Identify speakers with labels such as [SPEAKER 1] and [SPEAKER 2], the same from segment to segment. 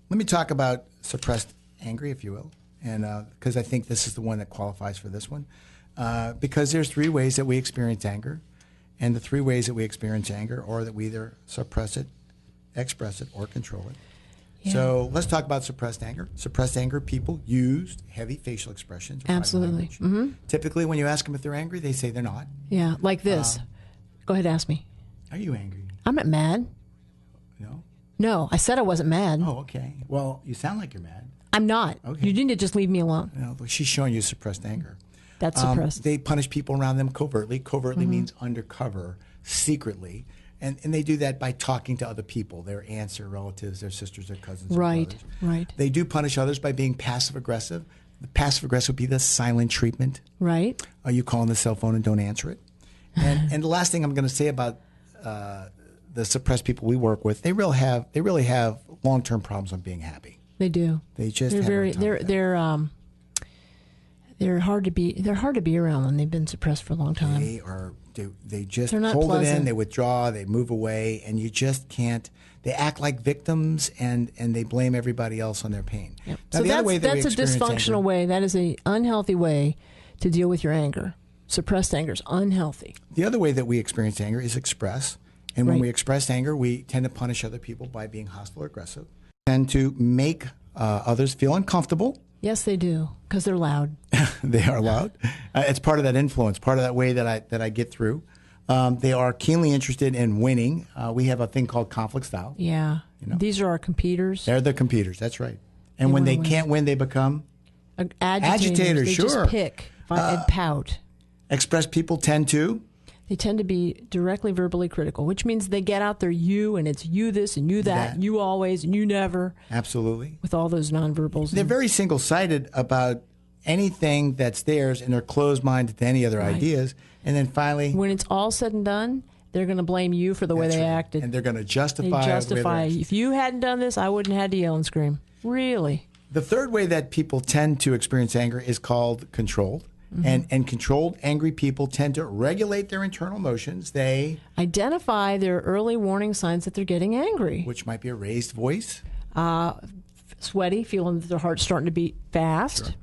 [SPEAKER 1] let me talk about suppressed anger, if you will, and because I think this is the one that qualifies for this one. Because there's three ways that we experience anger, and the three ways that we experience anger are that we either suppress it, express it, or control it. Yeah. So let's talk about suppressed anger. Suppressed anger, people use heavy facial expressions.
[SPEAKER 2] Absolutely. Mm-hmm.
[SPEAKER 1] Typically, when you ask them if they're angry, they say they're not.
[SPEAKER 2] Yeah, like this. Go ahead, ask me.
[SPEAKER 1] Are you angry?
[SPEAKER 2] I'm not mad.
[SPEAKER 1] No?
[SPEAKER 2] No, I said I wasn't mad.
[SPEAKER 1] Oh, okay. Well, you sound like you're mad.
[SPEAKER 2] I'm not. Okay. You need to just leave me alone.
[SPEAKER 1] No, she's showing you suppressed anger.
[SPEAKER 2] That's suppressed.
[SPEAKER 1] They punish people around them covertly. Covertly means undercover, secretly. And they do that by talking to other people, their aunts, their relatives, their sisters, their cousins, their brothers.
[SPEAKER 2] Right.
[SPEAKER 1] They do punish others by being passive-aggressive. The passive-aggressive would be the silent treatment.
[SPEAKER 2] Right.
[SPEAKER 1] You call on the cell phone and don't answer it. And the last thing I'm going to say about the suppressed people we work with, they really have long-term problems on being happy.
[SPEAKER 2] They do.
[SPEAKER 1] They just
[SPEAKER 2] they're hard to be around when they've been suppressed for a long time.
[SPEAKER 1] They just hold it in, they withdraw, they move away, and you just can't. They act like victims and they blame everybody else on their pain.
[SPEAKER 2] Yep. So that's a dysfunctional way. That is an unhealthy way to deal with your anger. Suppressed anger is unhealthy.
[SPEAKER 1] The other way that we experience anger is express. And when we express anger, we tend to punish other people by being hostile or aggressive. Tend to make others feel uncomfortable.
[SPEAKER 2] Yes, they do, because they're loud.
[SPEAKER 1] They are loud. It's part of that influence, part of that way that I get through. They are keenly interested in winning. We have a thing called conflict style.
[SPEAKER 2] Yeah. These are our competitors.
[SPEAKER 1] They're the competitors. That's right. And when they can't win, they become agitators.
[SPEAKER 2] They just pick and pout.
[SPEAKER 1] Expressed people tend to?
[SPEAKER 2] They tend to be directly verbally critical, which means they get out their you, and it's you this and you that, you always and you never.
[SPEAKER 1] Absolutely.
[SPEAKER 2] With all those nonverbals.
[SPEAKER 1] They're very single-sided about anything that's theirs, and they're closed-minded to any other ideas. And then finally,
[SPEAKER 2] when it's all said and done, they're going to blame you for the way they acted.
[SPEAKER 1] And they're going to justify.
[SPEAKER 2] If you hadn't done this, I wouldn't have had to yell and scream. Really?
[SPEAKER 1] The third way that people tend to experience anger is called controlled. And controlled, angry people tend to regulate their internal emotions. They identify their early warning signs that they're getting angry, which might be a raised voice,
[SPEAKER 2] sweaty, feeling that their heart's starting to beat fast.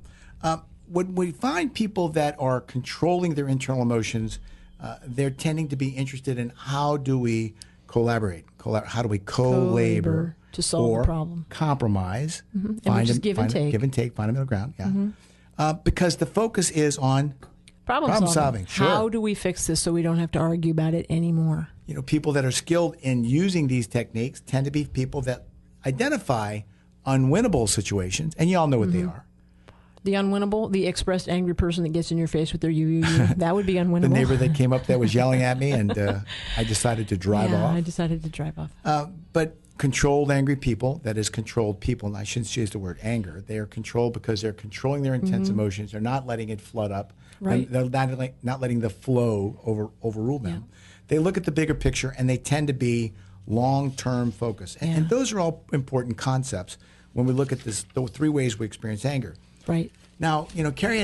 [SPEAKER 1] Sure. When we find people that are controlling their internal emotions, they're tending to be interested in how do we collaborate, how do we co-labor
[SPEAKER 2] to solve the problem,
[SPEAKER 1] compromise,
[SPEAKER 2] give and take,
[SPEAKER 1] find a middle ground. Yeah. Because the focus is on problem solving. Sure.
[SPEAKER 2] How do we fix this so we don't have to argue about it anymore?
[SPEAKER 1] People that are skilled in using these techniques tend to be people that identify unwinnable situations, and you all know what they are.
[SPEAKER 2] The unwinnable, the expressed angry person that gets in your face with their you, that would be unwinnable.
[SPEAKER 1] The neighbor that came up that was yelling at me, and I decided to drive off.
[SPEAKER 2] I decided to drive off.
[SPEAKER 1] But controlled angry people, that is controlled people, and I shouldn't use the word anger, they are controlled because they're controlling their intense emotions. They're not letting it flood up.
[SPEAKER 2] Right.
[SPEAKER 1] They're not letting the flow overrule them. Yeah. They look at the bigger picture, and they tend to be long-term focused. And those are all important concepts when we look at the three ways we experience anger.
[SPEAKER 2] Right.
[SPEAKER 1] Now, Carrie